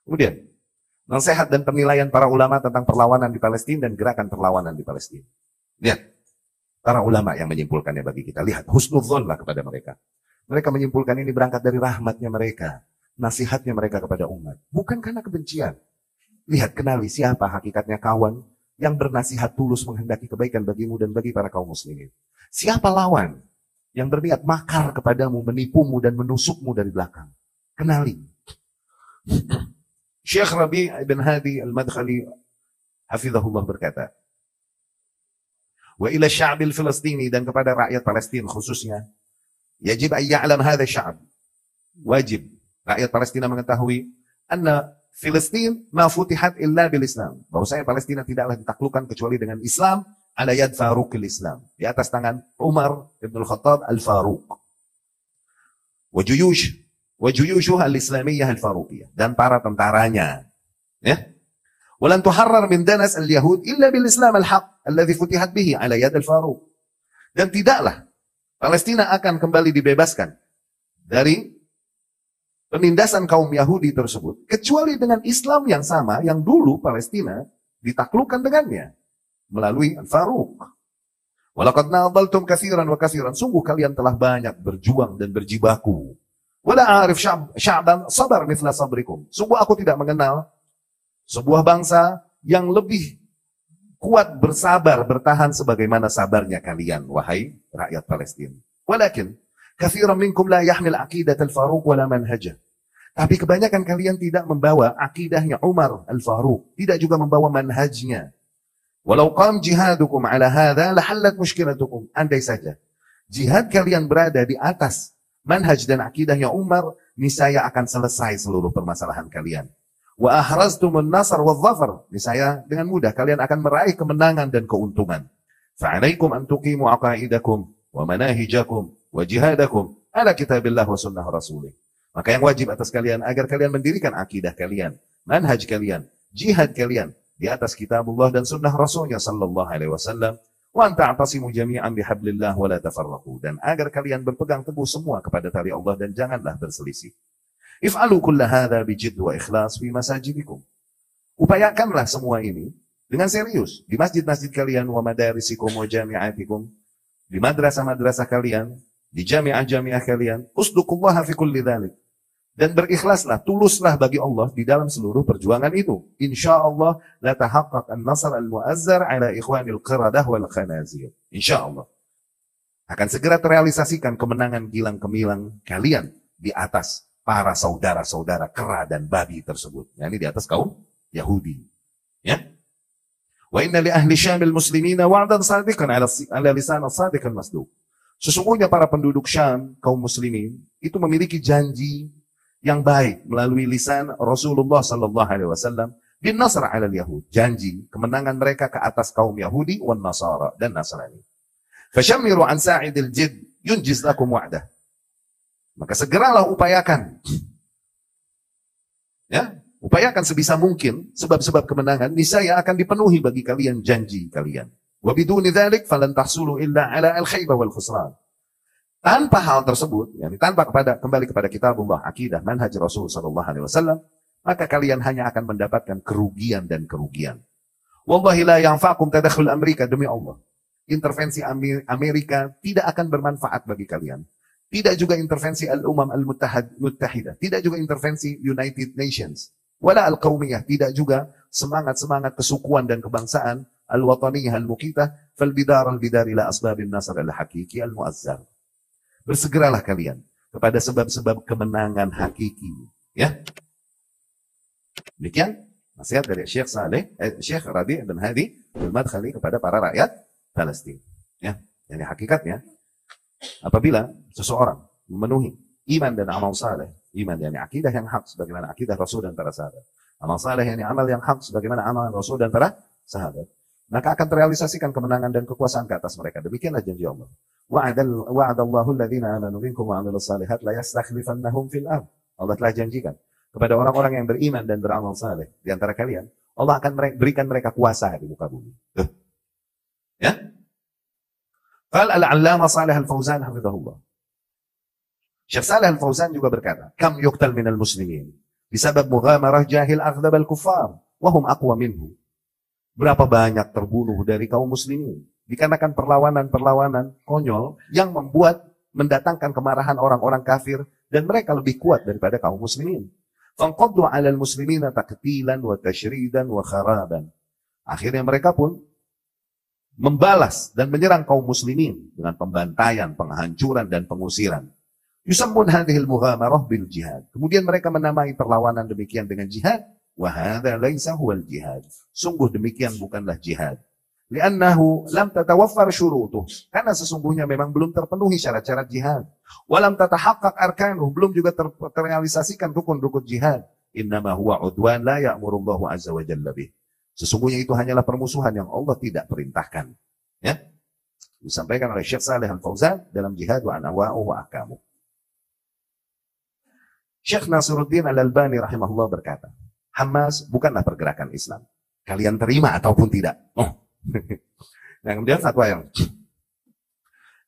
Kemudian, nasihat dan penilaian para ulama tentang perlawanan di Palestina dan gerakan perlawanan di Palestina. Lihat, para ulama yang menyimpulkannya bagi kita. Lihat, husnudzonlah kepada mereka. Mereka menyimpulkan ini berangkat dari rahmatnya mereka. Nasihatnya mereka kepada umat. Bukan karena kebencian. Lihat, kenali siapa hakikatnya kawan yang bernasihat tulus menghendaki kebaikan bagimu dan bagi para kaum muslimin. Siapa lawan yang berniat makar kepadamu, menipumu dan menusukmu dari belakang. Kenali. Syekh Rabi' ibn Hadi al-Madkhali hafizahullah berkata, wa ila sya'bil Filistini, dan kepada rakyat Palestina khususnya, yajib an ya'lam hadha sya'b, wajib rakyat Palestina mengetahui anna Filistin ma futihat illa bil Islam, bahwasanya Palestina tidaklah ditaklukkan kecuali dengan Islam, ala yad Faruqil Islam, di atas tangan Umar ibn al-Khattab al-Faruq, wa juyushuha al-Islamiyah al-Faruqiyah, dan para tentaranya, ya. Walan tuharrar min danas al-Yahud illa bil Islam al-haq alladhi futihat bihi ala yad al-Faruq, dan tidaklah Palestina akan kembali dibebaskan dari penindasan kaum Yahudi tersebut kecuali dengan Islam yang sama yang dulu Palestina ditaklukkan dengannya melalui Al-Faruq. Walaqad nadaltum katsiran wa katsiran, sungguh kalian telah banyak berjuang dan berjibaku. Wala a'rif sya'ban sabar mithla sabrikum, sungguh aku tidak mengenal sebuah bangsa yang lebih kuat bersabar bertahan sebagaimana sabarnya kalian wahai rakyat Palestina. Walakin katsiran minkum la yahmil aqidat al-Faruq wala manhajah, tapi kebanyakan kalian tidak membawa akidahnya Umar al-Faruq, tidak juga membawa manhajnya. Walau qam jihadukum ala hadha lahallat mushkilatukum, andai saja jihad kalian berada di atas manhaj dan akidahnya Umar, niscaya akan selesai seluruh permasalahan kalian. Wa ahraztumun nasr wa dhafar, niscaya dengan mudah kalian akan meraih kemenangan dan keuntungan. Fa'alaikum an tuqimu aqaidakum wa manahijakum wa jihadakum ala kitabillah wa sunnah rasulih. Maka yang wajib atas kalian agar kalian mendirikan akidah kalian, manhaj kalian, jihad kalian di atas kitabullah dan sunnah rasulnya sallallahu alaihi wasallam, wa an ta'tasimu jami'an bihablillah wa la tafarraqu, dan agar kalian berpegang teguh semua kepada tali Allah dan janganlah berselisih. If'alu kulla hadha bijidd wa ikhlas fi masajidikum, upayakanlah semua ini dengan serius di masjid-masjid kalian, wa madarisikum wa jami'atikum, di madrasah-madrasah kalian, di jami'ah-jami'ah kalian, usduqullaha fi kulli dhalik, dan berikhlaslah, tuluslah bagi Allah di dalam seluruh perjuangan itu. Insyaallah la tahaqqaq an-nasr al-mu'azzar ala ikhwanil qiradah wal khanazir. Insyaallah akan segera terrealisasikan kemenangan gilang gemilang kalian di atas para saudara-saudara kera dan babi tersebut, yakni di atas kaum Yahudi. Ya. Wa inna li ahli Syamil muslimina wa'dan sadiqan ala lisan as-sadiq al-masduq. Sesungguhnya para penduduk Syam, kaum muslimin, itu memiliki janji yang baik melalui lisan Rasulullah sallallahu alaihi wasallam bin nasr 'ala al-yahud, janji kemenangan mereka ke atas kaum Yahudi wan Nasara dan Nasrani. Fashammiru an sa'idil jidd yunjiz lakum wa'dah. Maka segeralah upayakan. Ya, upayakan sebisa mungkin sebab-sebab kemenangan niscaya akan dipenuhi bagi kalian janji kalian. Wa biduni dzalik falan tahsulu illa 'ala al-khayba wal khusran. Tanpa hal tersebut, yakni tanpa kembali kepada kitabullah, akidah, manhaj Rasul sallallahu alaihi wasallam, maka kalian hanya akan mendapatkan kerugian dan kerugian. Wallahi la yanfa'ukum tadakhul Amerika, demi Allah, intervensi Amerika tidak akan bermanfaat bagi kalian. Tidak juga intervensi al-umam al-muttahidah, tidak juga intervensi United Nations, wala al-qaumiyah, tidak juga semangat-semangat kesukuan dan kebangsaan al-wataniyah al-muqitah, fal bidar al-bidar ila asbabin nasr al-hakiki al-muazzar. Bersegeralah kalian kepada sebab-sebab kemenangan hakiki. Ya. Demikian nasihat dari Syekh Rabi' bin Hadi al-Madkhali kepada para rakyat Palestina. Ya, yang hakikatnya apabila seseorang memenuhi iman dan amal saleh, iman yakni akidah yang hak sebagaimana akidah Rasul dan para sahabat, amal saleh yakni amal yang hak sebagaimana amal Rasul dan para sahabat, maka akan terrealisasikan kemenangan dan kekuasaan ke atas mereka. Demikianlah janji Allah. Wa'adallahu alladhina amanu minkum wa 'amilus shalihat la yastakhlifannahum fil ardh. Allah telah janjikan kepada orang-orang yang beriman dan beramal saleh di antara kalian, Allah akan berikan mereka kuasa di muka bumi. Ya? Qala al-'allamah Shalih Al-Fauzan hafizahullah. Syekh Shalih Al-Fauzan juga berkata, "Kam yuqtal minal muslimin?" Bisabab mughamarah jahil aghdab al-kuffar. Wahum aqwa minhu. Berapa banyak terbunuh dari kaum muslimin. Dikarenakan perlawanan-perlawanan konyol yang mendatangkan kemarahan orang-orang kafir. Dan mereka lebih kuat daripada kaum muslimin. Fanqaddu 'alal muslimina taqtilan wa tashridan wa kharaban. Akhirnya mereka pun membalas dan menyerang kaum muslimin dengan pembantaian, penghancuran dan pengusiran. Yusammun hadhil mughamarah bil jihad. Kemudian mereka menamai perlawanan demikian dengan jihad. Wa hadza laisa huwal jihad. Sungguh demikian bukanlah jihad. Li'annahu lam tatawaffar syurutuh. Karena sesungguhnya memang belum terpenuhi syarat-syarat jihad. Walam tatahaqqaq arkanuh. Belum juga terrealisasikan rukun-rukun jihad. Innama huwa udwan la ya'murullahu azza wa jalla bih. Sesungguhnya itu hanyalah permusuhan yang Allah tidak perintahkan. Ya? Disampaikan oleh Syekh Saleh Al-Fauzan dalam Jihad wa Anwa'uhu wa Ahkamuh. Syekh Nasiruddin Al-Albani rahimahullah berkata, Hamas bukanlah pergerakan Islam. Kalian terima ataupun tidak. Oh. Nah, kemudian fatwa yang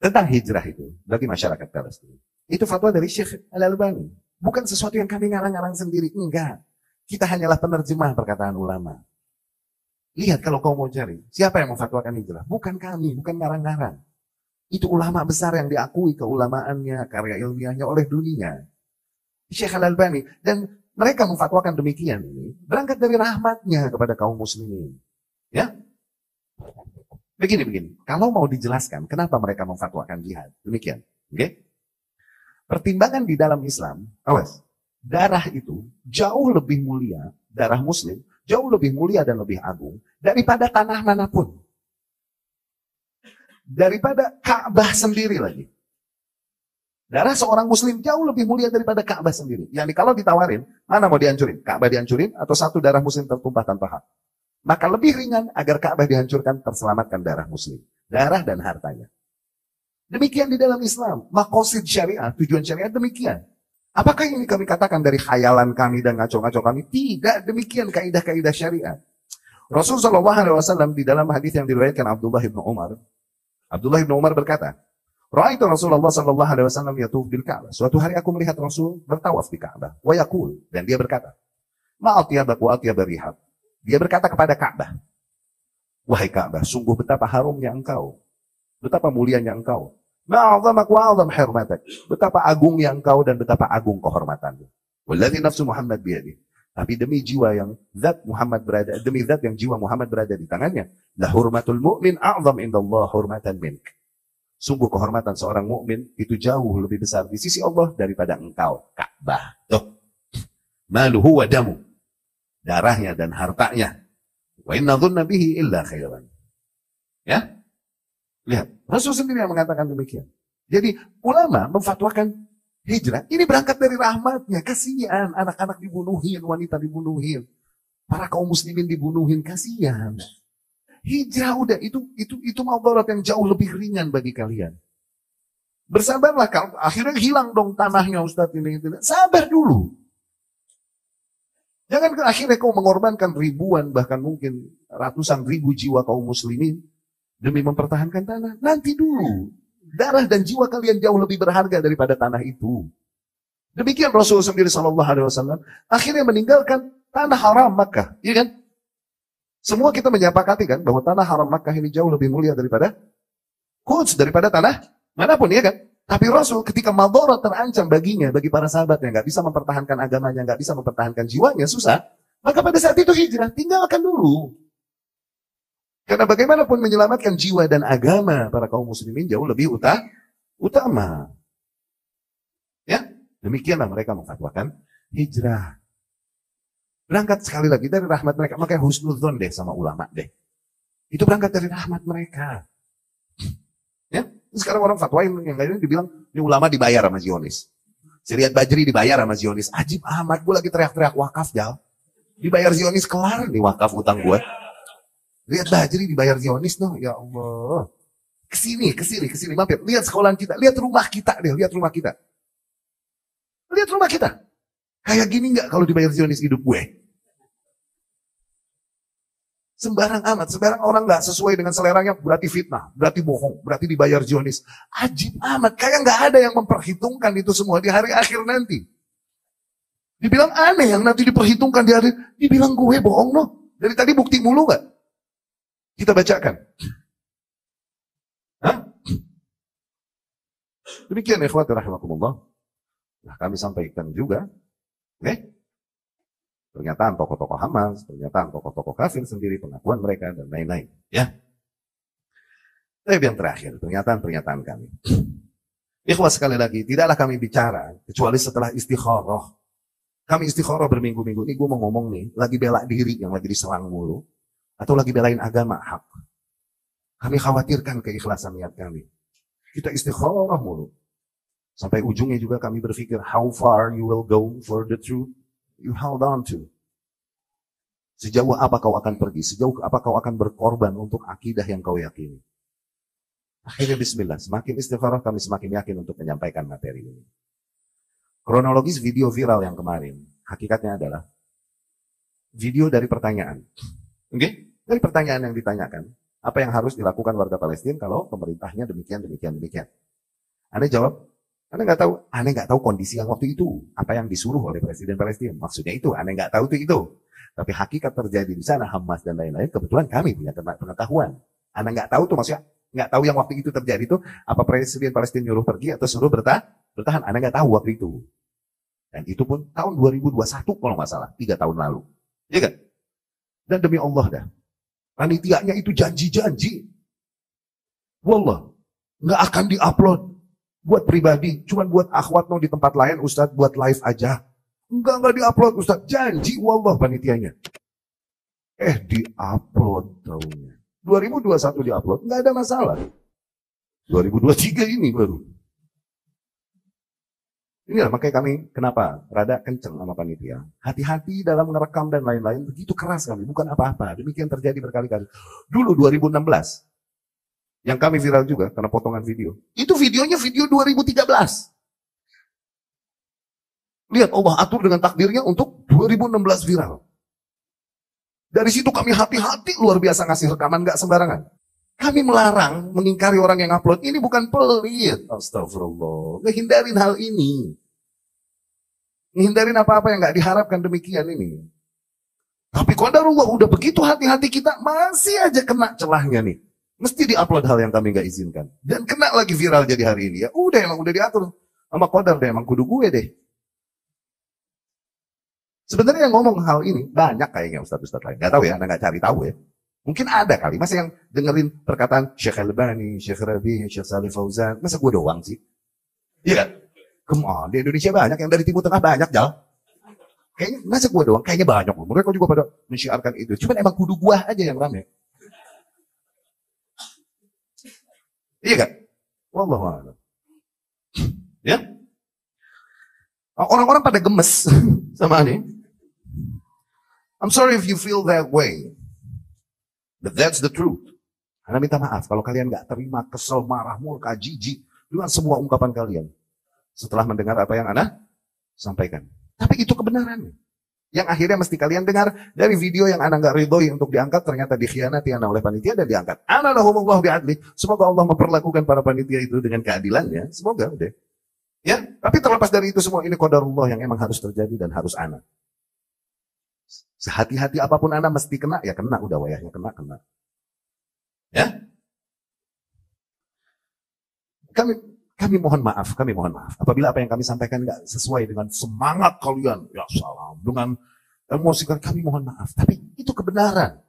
tentang hijrah itu bagi masyarakat Palestina. Itu fatwa dari Syekh Al-Albani. Bukan sesuatu yang kami ngarang-ngarang sendiri. Enggak. Kita hanyalah penerjemah perkataan ulama. Lihat kalau kau mau cari. Siapa yang memfatwakan hijrah? Bukan kami. Bukan ngarang-ngarang. Itu ulama besar yang diakui keulamaannya, karya ilmiahnya oleh dunia. Syekh Al-Albani. Dan mereka memfatwakan demikian ini. Berangkat dari rahmatnya kepada kaum muslimin. Ya. Begini. Kalau mau dijelaskan kenapa mereka memfatwakan jihad. Demikian. Oke? Pertimbangan di dalam Islam. Awas. Darah itu jauh lebih mulia. Darah muslim. Jauh lebih mulia dan lebih agung. Daripada tanah manapun. Daripada Ka'bah sendiri lagi. Darah seorang muslim jauh lebih mulia daripada Ka'bah sendiri. Yani kalau ditawarin, mana mau dihancurin? Ka'bah dihancurin atau satu darah muslim tertumpah tanpa hak? Maka lebih ringan agar Ka'bah dihancurkan, terselamatkan darah muslim. Darah dan hartanya. Demikian di dalam Islam. Maqasid syariat, tujuan syariat demikian. Apakah ini kami katakan dari khayalan kami dan ngaco-ngaco kami? Tidak, demikian kaidah-kaidah syariat. Rasulullah SAW di dalam hadis yang diriwayatkan Abdullah bin Umar. Abdullah bin Umar berkata, Ra'aitu Rasulullah SAW yatuf bil Ka'bah. Suatu hari aku melihat Rasul bertawaf di Ka'bah. Wa yaqul, dan dia berkata, Ma'atiyabak wa atiyab rihab. Dia berkata kepada Ka'bah, wahai Ka'bah, sungguh betapa harumnya engkau, betapa mulianya engkau. Ma'azamak wa'azam hirmatak. Betapa agungnya engkau dan betapa agung kehormatanmu. Walladzi nafsu Muhammad biyadih. Tapi demi jiwa yang demi zat yang jiwa Muhammad berada di tangannya, la hurmatul mu'min a'zam indallah hurmatan mink. Sungguh kehormatan seorang mukmin itu jauh lebih besar di sisi Allah daripada engkau, Ka'bah. Tuh. Maluhu wa damu. Darahnya dan hartanya. Wa inna dhunna bihi illa khairan. Ya? Lihat, Rasul sendiri yang mengatakan demikian. Jadi ulama memfatwakan hijrah, ini berangkat dari rahmatnya. Kasihan, anak-anak dibunuhin, wanita dibunuhin. Para kaum muslimin dibunuhin, kasihan. Hijrah udah, itu madarat yang jauh lebih ringan bagi kalian. Bersabarlah, kalau akhirnya hilang dong tanahnya Ustaz ini. Sabar dulu. Jangan akhirnya kau mengorbankan ribuan, bahkan mungkin ratusan ribu jiwa kaum muslimin demi mempertahankan tanah. Nanti dulu. Darah dan jiwa kalian jauh lebih berharga daripada tanah itu. Demikian Rasulullah sendiri SAW akhirnya meninggalkan tanah haram Makkah. Iya kan? Semua kita menyepakati kan bahwa tanah haram Makkah ini jauh lebih mulia daripada Quds, daripada tanah manapun, ya kan? Tapi Rasul ketika madarat terancam baginya, bagi para sahabatnya, nggak bisa mempertahankan agamanya, nggak bisa mempertahankan jiwanya, susah. Maka pada saat itu hijrah, tinggalkan dulu. Karena bagaimanapun menyelamatkan jiwa dan agama para kaum muslimin jauh lebih utama. Ya, demikianlah mereka memfatwakan hijrah. Berangkat sekali lagi dari rahmat mereka, makanya husnudzon deh sama ulama deh. Itu berangkat dari rahmat mereka. Ya, sekarang orang fatwain yang lainnya dibilang ini ulama dibayar sama Zionis. Syariat Bajri dibayar sama Zionis. Ajib amat, gue lagi teriak-teriak wakaf jal. Dibayar Zionis kelar nih wakaf utang gue. Lihat Bajri dibayar Zionis noh, ya Allah. Kesini, mampir. Lihat sekolahan kita, lihat rumah kita deh, lihat rumah kita. Lihat rumah kita. Kayak gini nggak kalau dibayar Zionis hidup gue? Sembarang amat, sembarang orang nggak sesuai dengan seleranya berarti fitnah, berarti bohong, berarti dibayar Zionis. Ajib amat, kayak nggak ada yang memperhitungkan itu semua di hari akhir nanti. Dibilang aneh yang nanti diperhitungkan di hari. Dibilang gue bohong no. Dari tadi bukti mulu gak? Kita bacakan. Hah? Demikian ikhwati rahimakumullah. Nah, kami sampaikan juga. Pernyataan tokoh-tokoh Hamas, pernyataan tokoh-tokoh kafir sendiri, pengakuan mereka, dan lain-lain. Ya. Tapi yang terakhir, pernyataan-pernyataan kami. Ikhwah sekali lagi, tidaklah kami bicara, kecuali setelah istikharah. Kami istikharah berminggu-minggu. Ini gue mau ngomong nih, lagi bela diri yang lagi diserang mulu, atau lagi belain agama hak. Kami khawatirkan keikhlasan niat kami. Kita istikharah mulu. Sampai ujungnya juga kami berpikir, how far you will go for the truth you held on to. Sejauh apa kau akan pergi, sejauh apa kau akan berkorban untuk akidah yang kau yakini. Akhirnya bismillah, semakin istikharah kami semakin yakin untuk menyampaikan materi ini. Kronologis video viral yang kemarin, hakikatnya adalah video dari pertanyaan. Oke? Dari pertanyaan yang ditanyakan, apa yang harus dilakukan warga Palestina kalau pemerintahnya demikian. Anda jawab, Anda nggak tahu kondisi yang waktu itu, apa yang disuruh oleh Presiden Palestina. Maksudnya itu, Anda nggak tahu itu. Tapi hakikat terjadi di sana, Hamas dan lain-lain, kebetulan kami punya pengetahuan. Anda nggak tahu tuh, maksudnya nggak tahu yang waktu itu terjadi itu, apa Presiden Palestina nyuruh pergi atau suruh bertahan. Anda nggak tahu waktu itu. Dan itu pun tahun 2021 kalau nggak salah, 3 tahun lalu. Iya kan? Dan demi Allah dah, panitianya itu janji-janji. Wallah, nggak akan diupload buat pribadi, cuman buat akhwat no di tempat lain, Ustadz buat live aja. Enggak diupload Ustadz, janji wallah panitianya. Diupload tahunya. 2021 diupload, nggak ada masalah. 2023 ini baru. Inilah makanya kami kenapa rada kenceng sama panitia. Hati-hati dalam merekam dan lain-lain, begitu keras kami, bukan apa-apa. Demikian terjadi berkali-kali. Dulu 2016, yang kami viral juga karena potongan video. Itu videonya video 2013. Lihat Allah atur dengan takdirnya untuk 2016 viral. Dari situ kami hati-hati luar biasa ngasih rekaman, gak sembarangan. Kami melarang, mengingkari orang yang upload. Ini bukan pelit. Astagfirullah. Ngehindarin hal ini. Ngehindarin apa-apa yang gak diharapkan demikian ini. Tapi qadarullah udah begitu hati-hati kita masih aja kena celahnya nih. Mesti diupload hal yang kami gak izinkan. Dan kena lagi viral jadi hari ini ya. Emang udah diatur. Sama qadar deh, emang kudu gue deh. Sebenarnya yang ngomong hal ini banyak kayaknya ustadz-ustadz lain. Gak tahu ya, Anda gak cari tahu ya. Mungkin ada kali. Masa yang dengerin perkataan Syekh Albani, Syekh Rabi, Syekh Salih Fauzan. Masa gue doang sih? Iya kan? Come on, di Indonesia banyak. Yang dari Timur Tengah banyak, Jal. Kayaknya, masa gue doang? Kayaknya banyak. Mereka juga pada mensyiarkan itu. Cuman emang kudu gue aja yang rame. Iya kan? Wallahualam. Ya? Orang-orang pada gemes sama ini. I'm sorry if you feel that way. But that's the truth. Anda minta maaf kalau kalian gak terima, kesel, marah, murka, jijik dengan semua ungkapan kalian. Setelah mendengar apa yang Anda sampaikan. Tapi itu kebenaran. Yang akhirnya mesti kalian dengar dari video yang Anda gak ridhoi untuk diangkat, ternyata dikhianati Anda oleh panitia dan diangkat. Ana lahumullahu bi'adli. Semoga Allah memperlakukan para panitia itu dengan keadilannya. Semoga deh. Ya, tapi terlepas dari itu semua, ini qadarullah yang emang harus terjadi dan harus Anda. Sehati-hati apapun Anda mesti kena, ya kena, udah wayahnya kena. Ya? Kami mohon maaf. Apabila apa yang kami sampaikan nggak sesuai dengan semangat kalian, ya salam, dengan emosi kami mohon maaf. Tapi itu kebenaran.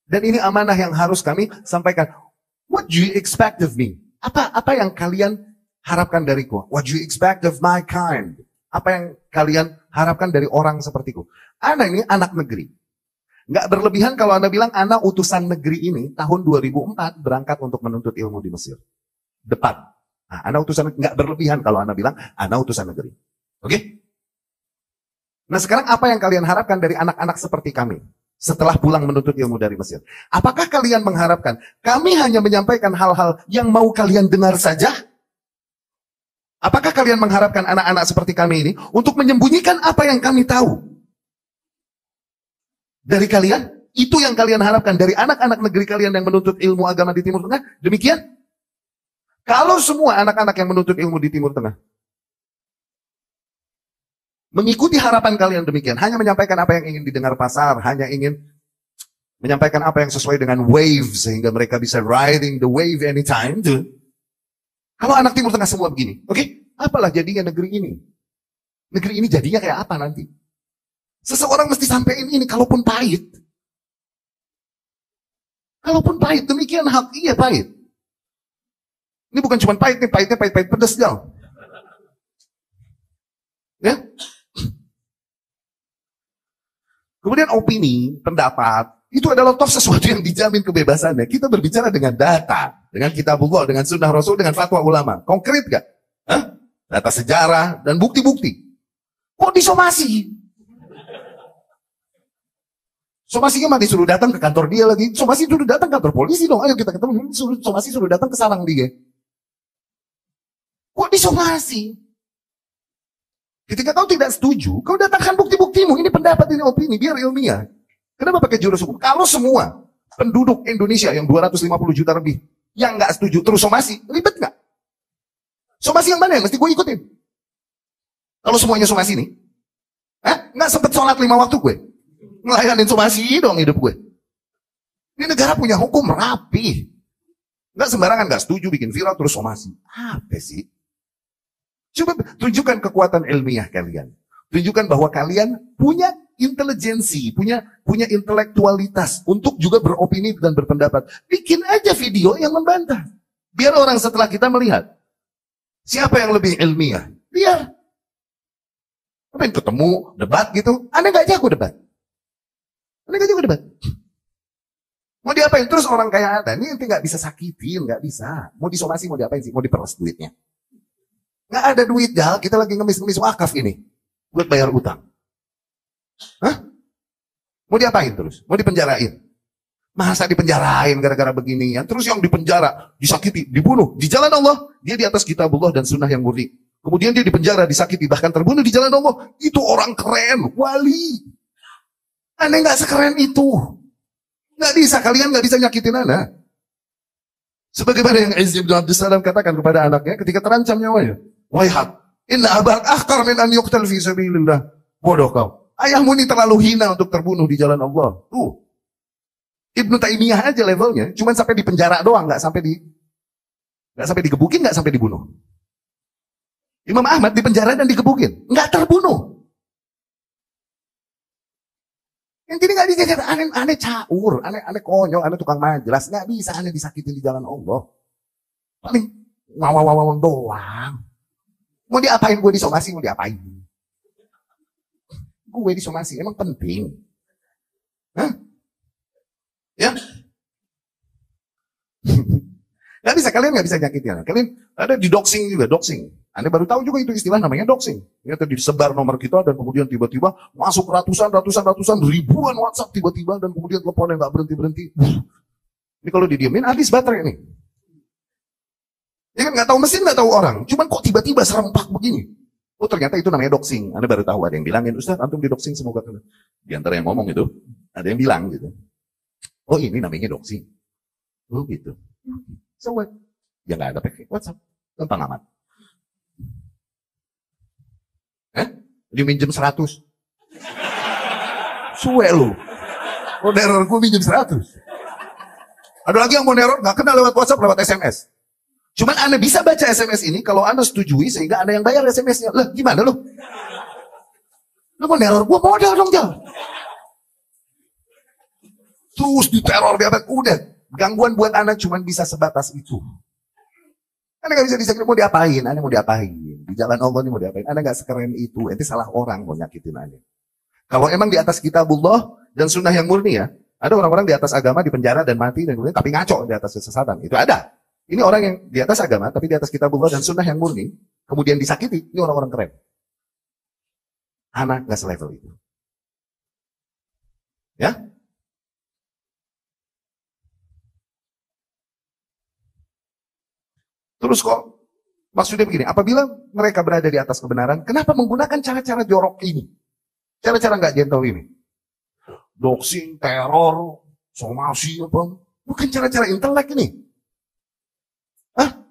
Dan ini amanah yang harus kami sampaikan. What do you expect of me? Apa yang kalian harapkan dariku? What do you expect of my kind? Apa yang kalian harapkan dari orang sepertiku? Anda ini anak negeri. Nggak berlebihan kalau Anda bilang, Anda utusan negeri ini tahun 2004 berangkat untuk menuntut ilmu di Mesir. Depan. Nah, Anda utusan, nggak berlebihan kalau Anda bilang, Anda utusan negeri. Oke? Nah sekarang apa yang kalian harapkan dari anak-anak seperti kami? Setelah pulang menuntut ilmu dari Mesir. Apakah kalian mengharapkan, kami hanya menyampaikan hal-hal yang mau kalian dengar saja? Apakah kalian mengharapkan anak-anak seperti kami ini untuk menyembunyikan apa yang kami tahu? Dari kalian, itu yang kalian harapkan dari anak-anak negeri kalian yang menuntut ilmu agama di Timur Tengah? Demikian? Kalau semua anak-anak yang menuntut ilmu di Timur Tengah mengikuti harapan kalian demikian, hanya menyampaikan apa yang ingin didengar pasar, hanya ingin menyampaikan apa yang sesuai dengan wave, sehingga mereka bisa riding the wave anytime. Tuh. Kalau anak Timur Tengah semua begini, oke, apalah jadinya negeri ini? Negeri ini jadinya kayak apa nanti? Seseorang mesti sampaikan ini, kalaupun pahit. Kalaupun pahit, demikian hak, iya pahit. Ini bukan cuma pahit, nih pahitnya pahit-pahit pedas jauh. Ya? Kemudian opini, pendapat, itu adalah toh sesuatu yang dijamin kebebasannya. Kita berbicara dengan data, dengan kitabullah, dengan sunnah rasul, dengan fatwa ulama. Konkret gak? Hah? Data sejarah dan bukti-bukti. Kok disomasi? Somasinya mah disuruh datang ke kantor dia lagi. Somasi suruh datang ke kantor polisi dong. Ayo kita ketemu. Somasi suruh datang ke sarang dia. Kok disomasi? Ketika kau tidak setuju, kau datangkan bukti-buktimu. Ini pendapat, ini opini, biar ilmiah. Kenapa pakai jurus hukum? Kalau semua penduduk Indonesia yang 250 juta lebih, yang nggak setuju terus somasi, ribet nggak? Somasi yang mana yang mesti gue ikutin? Kalau semuanya somasi nih, nggak sempet sholat 5 waktu gue. Ngelayanin somasi dong hidup gue. Ini negara punya hukum rapi. Nggak sembarangan, nggak setuju bikin viral terus somasi. Apa sih? Coba tunjukkan kekuatan ilmiah kalian. Tunjukkan bahwa kalian punya intelijensi, punya intelektualitas untuk juga beropini dan berpendapat. Bikin aja video yang membantah. Biar orang setelah kita melihat siapa yang lebih ilmiah. Biar. Apa yang ketemu debat gitu? Anda nggak jago debat. Anda nggak jago debat. Mau diapain? Terus orang kayak Anda ini nanti nggak bisa sakitin, nggak bisa. Mau disomasi, mau diapain sih? Mau diperas duitnya. Nggak ada duit, Jal. Kita lagi ngemis-ngemis wakaf ini. Buat bayar utang. Hah? Mau diapain terus? Mau dipenjarain? Masa dipenjarain gara-gara beginian? Terus yang dipenjara, disakiti, dibunuh. Di jalan Allah, dia di atas kitabullah dan sunnah yang murni. Kemudian dia dipenjara, disakiti, bahkan terbunuh di jalan Allah. Itu orang keren, wali. Anda nggak sekeren itu. Nggak bisa, kalian nggak bisa nyakitin Anda. Sebagaimana yang Izz bin Abdus Salam katakan kepada anaknya ketika terancam nyawanya. Waihat, inna abak akhtar min an yuqtal fi sabilillah. Bodoh kau. Ayahmu ini terlalu hina untuk terbunuh di jalan Allah. Ibnu Taimiyah aja levelnya, cuman sampai di penjara doang, nggak sampai digebukin, nggak sampai dibunuh. Imam Ahmad di penjara dan digebukin, nggak terbunuh. Yang gini nggak dijaga, aneh caur, aneh konyol, aneh tukang majelas, nggak bisa aneh disakitin di jalan Allah. Paling ngawang doang. Mau diapain gue disomasi, mau diapain? Gue disomasi, emang penting. Hah? Ya? Gak bisa, kalian gak bisa nyakitin. Kalian ada di doxing juga, doxing. Anda baru tahu juga itu istilah namanya doxing. Ya, tadi disebar nomor kita dan kemudian tiba-tiba masuk ratusan, ribuan WhatsApp tiba-tiba dan kemudian teleponnya gak berhenti-berhenti. Ini kalau didiemin habis baterai nih. Ya kan gak tahu mesin, gak tahu orang. Cuman kok tiba-tiba serempak begini. Oh ternyata itu namanya doxing. Anda baru tahu, ada yang bilangin, Ustaz antum di doxing semoga. Di antara yang ngomong itu, ada yang bilang gitu. Oh ini namanya doxing. Oh gitu. So what? Ya nggak ada pakai WhatsApp. Gampang amat. Dia minjem 100. Suwe lu. Mau neror gue minjem 100. Ada lagi yang mau neror, nggak kenal lewat WhatsApp, lewat SMS. Cuman Anda bisa baca SMS ini kalau Anda setujui sehingga Anda yang bayar SMS-nya. Lah gimana lu? Lu mau neror gue, modal dong Jal. Terus diteror dia, udah. Gangguan buat Anda cuma bisa sebatas itu. Anda gak bisa disakiti, mau diapain? Anda mau diapain? Di jalan Allah ini mau diapain? Anda gak sekeren itu. Itu salah orang mau nyakitin Anda. Kalau emang di atas kitabullah dan sunnah yang murni ya, ada orang-orang di atas agama di penjara dan mati dan kemudian tapi ngaco di atas kesesatan. Itu ada. Ini orang yang di atas agama tapi di atas kitabullah dan sunnah yang murni, kemudian disakiti. Ini orang-orang keren. Anak gak selevel itu. Ya? Terus kok maksudnya begini, apabila mereka berada di atas kebenaran, kenapa menggunakan cara-cara jorok ini? Cara-cara nggak gentle ini? Doxing, teror, somasi, apa? Bukan cara-cara intelek ini. Hah?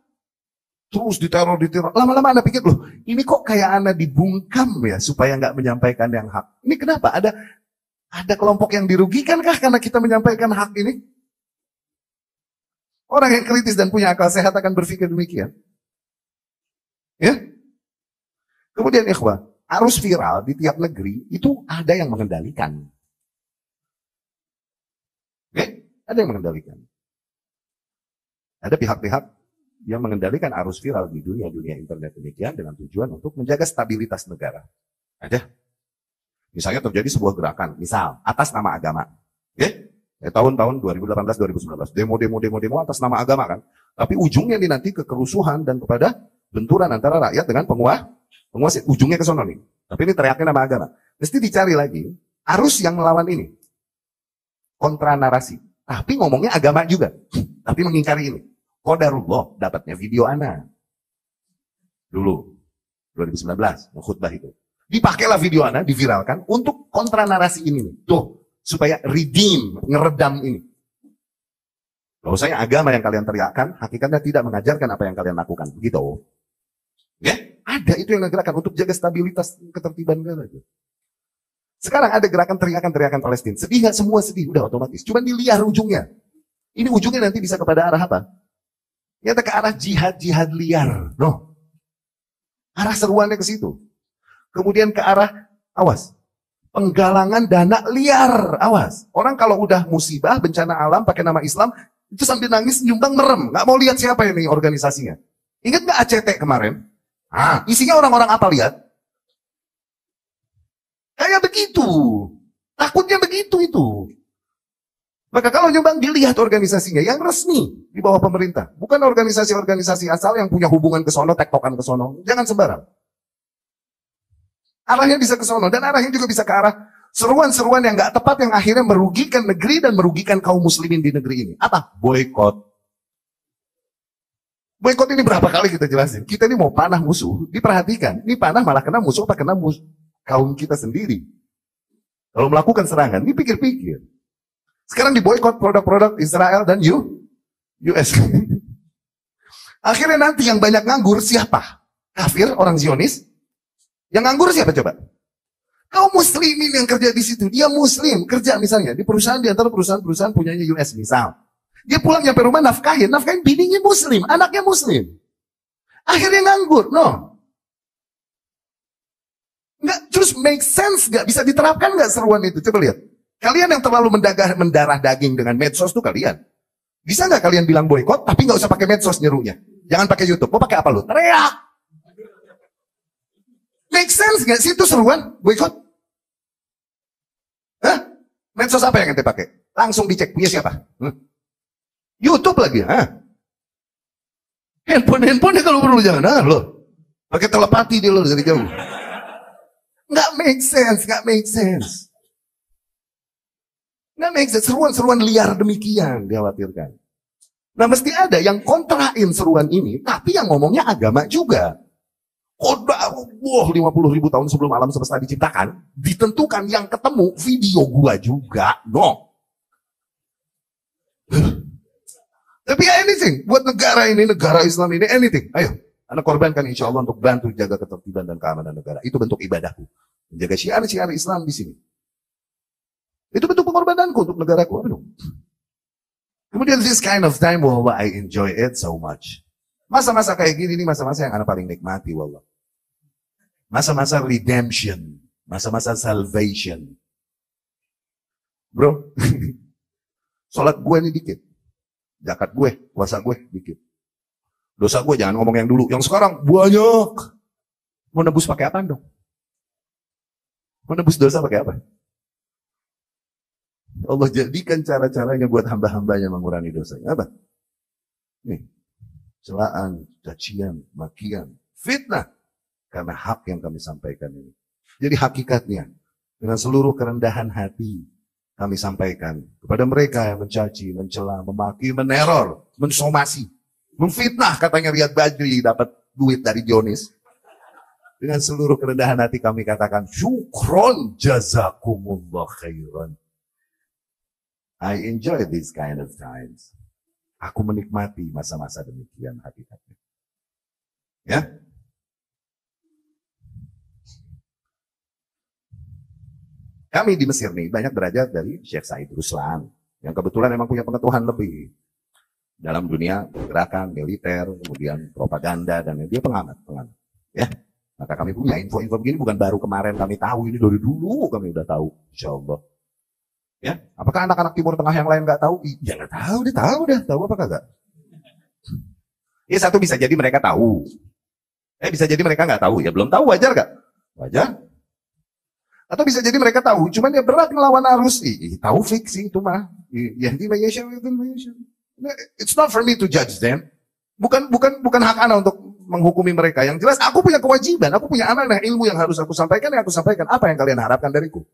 Terus diteror. Lama-lama Anda pikir, loh ini kok kayak Anda dibungkam ya supaya nggak menyampaikan yang hak. Ini kenapa? Ada kelompok yang dirugikan kah karena kita menyampaikan hak ini? Orang yang kritis dan punya akal sehat akan berpikir demikian. Ya. Kemudian ikhwah, arus viral di tiap negeri itu ada yang mengendalikan. Ya, ada yang mengendalikan. Ada pihak-pihak yang mengendalikan arus viral di dunia internet demikian dengan tujuan untuk menjaga stabilitas negara. Ada. Misalnya terjadi sebuah gerakan, misal atas nama agama. Ya? Tahun-tahun 2018-2019, demo atas nama agama kan. Tapi ujungnya ini nanti ke kerusuhan dan kepada benturan antara rakyat dengan penguasa. Ujungnya ke sana nih. Tapi ini teriaknya nama agama. Mesti dicari lagi arus yang melawan ini. Kontra narasi. Tapi ngomongnya agama juga. Tapi mengingkari ini. Qadarullah dapatnya video Ana. Dulu, 2019, khutbah itu. Dipakailah video Ana, diviralkan untuk kontra narasi ini. Tuh, supaya redeem, ngeredam ini. Bahwasanya agama yang kalian teriakkan, hakikatnya tidak mengajarkan apa yang kalian lakukan. Begitu. Ya, ada itu yang digerakkan untuk jaga stabilitas ketertiban negara. Sekarang ada gerakan teriakan Palestina. Sedih nggak? Semua sedih, udah otomatis. Cuma dilihat ujungnya. Ini ujungnya nanti bisa kepada arah apa? Nyata ke arah jihad liar. No. Arah seruannya ke situ. Kemudian ke arah, awas, penggalangan dana liar. Awas. Orang kalau udah musibah, bencana alam, pakai nama Islam, itu sambil nangis, nyumbang merem. Nggak mau lihat siapa ini organisasinya. Ingat nggak ACT kemarin? Isinya orang-orang apa lihat? Kayak begitu. Takutnya begitu itu. Maka kalau nyumbang dilihat organisasinya yang resmi di bawah pemerintah. Bukan organisasi-organisasi asal yang punya hubungan ke sono, tektokan ke sono. Jangan sembarang. Arahnya bisa ke sono dan arahnya juga bisa ke arah seruan-seruan yang nggak tepat yang akhirnya merugikan negeri dan merugikan kaum muslimin di negeri ini. Apa? Boykot. Boykot ini berapa kali kita jelasin? Kita ini mau panah musuh, diperhatikan. Ini panah malah kena musuh apa kena musuh kaum kita sendiri. Kalau melakukan serangan, ini pikir-pikir. Sekarang diboykot produk-produk Israel dan US. Akhirnya nanti yang banyak nganggur siapa? Kafir, orang Zionis. Yang nganggur siapa coba? Kaum muslimin yang kerja di situ. Dia muslim, kerja misalnya di perusahaan, di antara perusahaan-perusahaan punyanya US misal. Dia pulang nyampe rumah nafkahin bininya muslim, anaknya muslim. Akhirnya nganggur, no. Nggak, terus make sense nggak? Bisa diterapkan nggak seruan itu? Coba lihat. Kalian yang terlalu mendarah daging dengan medsos tuh kalian. Bisa nggak kalian bilang boykot, tapi nggak usah pakai medsos nyerunya. Jangan pakai YouTube. Mau pakai apa lu? Teriak. Make sense nggak sih itu seruan boykot? Hah? Medsos apa yang ente pakai? Langsung dicek punya siapa? YouTube lagi. Handphone kalau perlu jangan loh. Pakai telepati dia lo dari jauh. Nggak make sense. Nggak make sense. Seruan-seruan liar demikian dikhawatirkan. Nah mesti ada yang kontrain seruan ini, tapi yang ngomongnya agama juga. Udah, 50.000 tahun sebelum alam semesta diciptakan, ditentukan yang ketemu video gua juga, no. Tapi anything, buat negara ini, negara Islam ini, anything. Ayo, Anda korbankan insya Allah untuk bantu jaga ketertiban dan keamanan negara. Itu bentuk ibadahku. Menjaga syiar-syiar Islam di sini. Itu bentuk pengorbananku untuk negaraku. Aduh. Kemudian this kind of time, wallah, I enjoy it so much. Masa-masa kayak gini ini masa-masa yang Anda paling nikmati, wallah. Masa-masa redemption. Masa-masa salvation. Bro, sholat gue ini dikit. Zakat gue, puasa gue dikit. Dosa gue jangan ngomong yang dulu. Yang sekarang banyak. Mau nebus pakai apa dong? Mau nebus dosa pakai apa? Allah jadikan cara-caranya buat hamba-hambanya mengurangi dosanya. Apa? Nih, celaan, cacian, makian, fitnah. Karena hak yang kami sampaikan ini. Jadi hakikatnya, dengan seluruh kerendahan hati, kami sampaikan kepada mereka yang mencaci, mencela, memaki, meneror, mensomasi, memfitnah katanya Riyad Badri dapat duit dari Dionis. Dengan seluruh kerendahan hati kami katakan, syukron jazakumullah khairan. I enjoy these kind of times. Aku menikmati masa-masa demikian hakikatnya. Ya. Kami di Mesir nih banyak belajar dari Syekh Said Ruslan yang kebetulan memang punya pengetahuan lebih dalam dunia gerakan militer, kemudian propaganda, dan dia pengamat. Ya, maka kami punya info-info begini bukan baru kemarin kami tahu, ini dari dulu kami udah tahu, insya Allah. Ya, apakah anak-anak Timur Tengah yang lain nggak tahu? Ya nggak tahu, dia tahu apa kagak? Ya satu bisa jadi mereka tahu, bisa jadi mereka nggak tahu, ya belum tahu, wajar gak? Wajar. Atau bisa jadi mereka tahu, cuman dia berat melawan arus. Tahu fiksi itu mah. It's not for me to judge them. Bukan hak ana untuk menghukumi mereka. Yang jelas aku punya kewajiban, aku punya amanah ilmu yang harus aku sampaikan, yang aku sampaikan. Apa yang kalian harapkan dariku?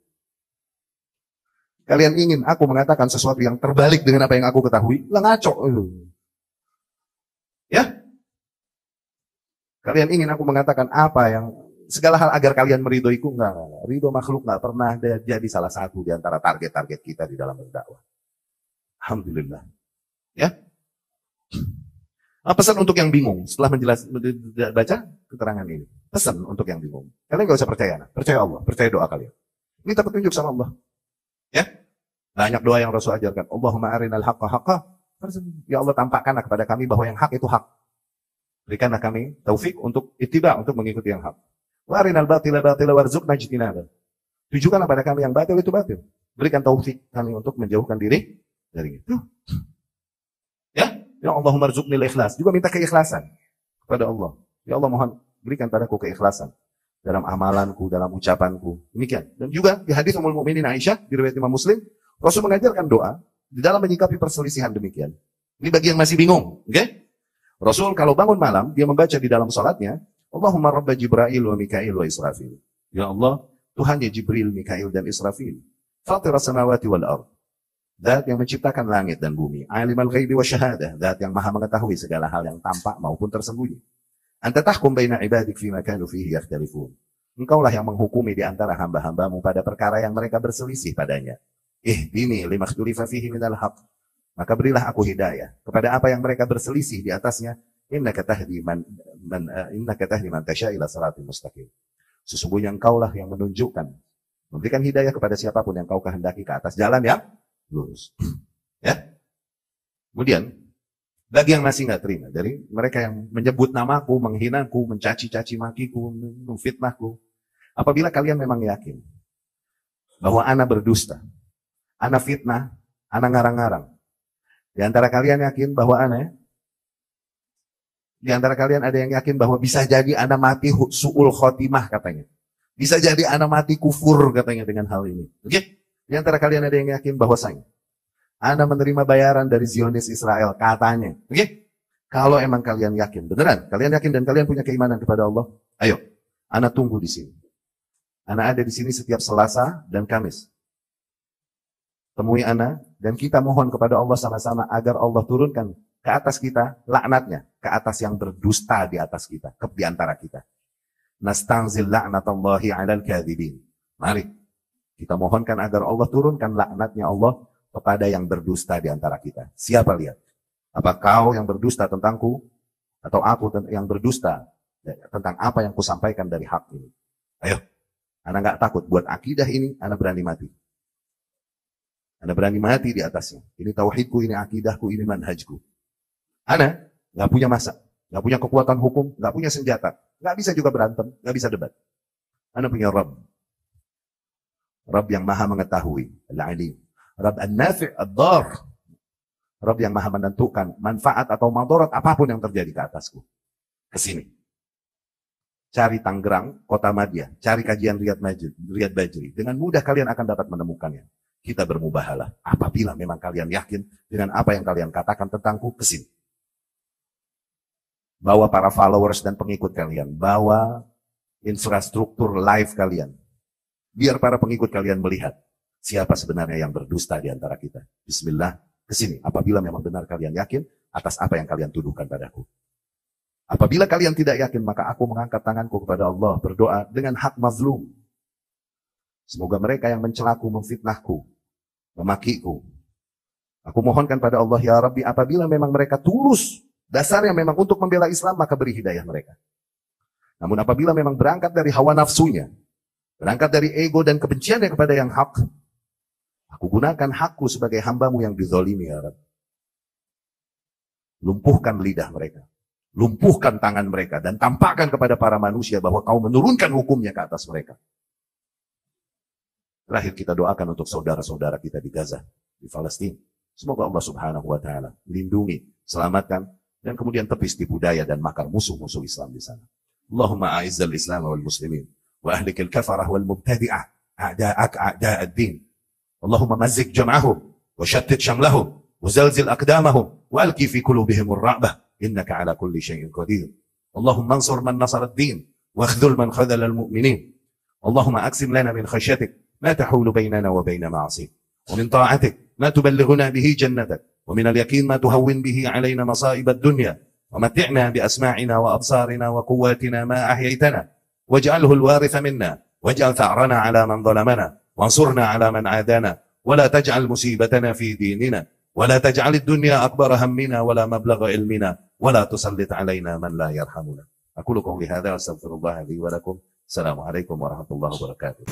Kalian ingin aku mengatakan sesuatu yang terbalik dengan apa yang aku ketahui? Lah ngaco. Ya? Kalian ingin aku mengatakan apa yang segala hal agar kalian meridhoiku? Enggak. Ridho makhluk enggak pernah jadi salah satu di antara target-target kita di dalam berdakwah. Alhamdulillah. Ya. Pesan untuk yang bingung setelah baca keterangan ini. Pesan untuk yang bingung. Kalian enggak usah percaya. Percaya Allah, percaya doa kalian. Minta petunjuk sama Allah. Ya. Banyak doa yang Rasul ajarkan. Allahumma arinal haqqa haqqa. Ya Allah, tampakkanlah kepada kami bahwa yang hak itu hak. Berikanlah kami taufik untuk ittiba, untuk mengikuti yang hak. Wa arinal batila batila warzuqna ijtinaba. Tunjukkanlah pada kami yang batil itu batil. Berikan taufik kami untuk menjauhkan diri dari itu. Ya, ya Allahumma rzuqnil ikhlas. Juga minta keikhlasan kepada Allah. Ya Allah, mohon berikan padaku keikhlasan dalam amalanku, dalam ucapanku. Demikian. Dan juga di hadis Ummul Mukminin Aisyah di riwayat Imam Muslim, Rasul mengajarkan doa di dalam menyikapi perselisihan demikian. Ini bagi yang masih bingung, oke? Rasul kalau bangun malam, dia membaca di dalam salatnya, Allahumma rabba Jibril wa Mikail wa Israfil. Ya Allah, Tuhan ya Jibril, Mikail dan Israfil. Fatiras samawati wal ard. Zat yang menciptakan langit dan bumi. Alimal ghaibi wa syahadah. Zat yang maha mengetahui segala hal yang tampak maupun tersembunyi. Anta tahkum baina ibadik fima kanu fihi yakhtalifun. Engkaulah yang menghukumi di antara hamba-hambamu pada perkara yang mereka berselisih padanya. Ihdini lima ikhtulifa fihi minal haq. Maka berilah aku hidayah kepada apa yang mereka berselisih di atasnya. Innaka tahdi man tasya ila siratal mustaqim. Sesungguhnya engkaulah yang menunjukkan, memberikan hidayah kepada siapapun yang kau kehendaki ke atas jalan yang lurus. Ya. Kemudian bagi yang masih nggak terima dari mereka yang menyebut namaku, menghinaku, mencaci-caci makiku, memfitnahku, apabila kalian memang yakin bahwa ana berdusta, ana fitnah, ana ngarang-ngarang, di antara kalian yakin bahwa di antara kalian ada yang yakin bahwa bisa jadi ana mati su'ul khotimah katanya. Bisa jadi ana mati kufur katanya dengan hal ini. Oke? Di antara kalian ada yang yakin bahwasanya ana menerima bayaran dari Zionis Israel katanya. Oke? Kalau emang kalian yakin, beneran, kalian yakin dan kalian punya keimanan kepada Allah, ayo, ana tunggu di sini. Ana ada di sini setiap Selasa dan Kamis. Temui ana dan kita mohon kepada Allah sama-sama agar Allah turunkan ke atas kita laknatnya, ke atas yang berdusta di atas kita, di antara kita. Nastanzil la'natallahi 'alal kadhibin. Mari kita mohonkan agar Allah turunkan laknatnya Allah kepada yang berdusta di antara kita. Siapa lihat? Apa kau yang berdusta tentangku atau aku yang berdusta tentang apa yang kusampaikan dari hak ini? Ayo, ana nggak takut buat akidah ini, ana berani mati. Ana berani mati di atasnya. Ini tauhidku, ini akidahku, ini manhajku. Ana nggak punya masa, nggak punya kekuatan hukum, nggak punya senjata, nggak bisa juga berantem, nggak bisa debat. Ana punya Rabb, Rabb yang maha mengetahui, Al-Alim, Rabb An-Nafi' Ad-Dar, Rabb yang maha menentukan manfaat atau madarat apapun yang terjadi ke atasku. Kesini, cari Tangerang, Kota Madya, cari kajian Riyad Bajri, dengan mudah kalian akan dapat menemukannya. Kita bermubahalah apabila memang kalian yakin dengan apa yang kalian katakan tentangku, kesini. Bawa para followers dan pengikut kalian. Bawa infrastruktur live kalian. Biar para pengikut kalian melihat siapa sebenarnya yang berdusta di antara kita. Bismillah, kesini. Apabila memang benar kalian yakin atas apa yang kalian tuduhkan padaku. Apabila kalian tidak yakin, maka aku mengangkat tanganku kepada Allah, berdoa dengan hak mazlum. Semoga mereka yang mencelaku, memfitnahku, memakiku. Aku mohonkan pada Allah, ya Rabbi, apabila memang mereka tulus, dasarnya memang untuk membela Islam, maka beri hidayah mereka. Namun apabila memang berangkat dari hawa nafsunya, berangkat dari ego dan kebenciannya kepada yang hak, aku gunakan hakku sebagai hambamu yang dizalimi, ya Rabb. Lumpuhkan lidah mereka, lumpuhkan tangan mereka, dan tampakkan kepada para manusia bahwa kau menurunkan hukumnya ke atas mereka. Terakhir kita doakan untuk saudara-saudara kita di Gaza, di Palestina. Semoga Allah Subhanahu wa Ta'ala lindungi, selamatkan, dan kemudian tepis tipu daya dan makar musuh-musuh Islam di sana. Allahumma a'izzal Islam wal muslimin wa ahlikil kafarah wal mubtadi'ah a'da'ak a'da'ad din. Allahumma mazzik jam'ahum wa shattit shamlahum wa zalzil aqdamahum wa alqi fi qulubihim ar-ra'bah innaka ala kulli shay'in qadir. Allahumma ansur man nasara ad-din wa akhdhul man khadhala al-mu'minin. Allahumma aqsim lana min khashyatik ma tahulu baynana wa bayna ma'asik wa min ta'atik ma tuballighuna bihi jannatak ومن اليقين ما تهون به علينا مصائب الدنيا ومتعنا بأسماعنا وأبصارنا وقواتنا ما أحييتنا واجعله الوارث منا واجعل ثأرنا على من ظلمنا وانصرنا على من عادانا ولا تجعل مصيبتنا في ديننا ولا تجعل الدنيا أكبر همنا ولا مبلغ علمنا ولا تسلط علينا من لا يرحمنا. أقول قولي هذا واستغفر الله لي ولكم. السلام عليكم ورحمة الله وبركاته.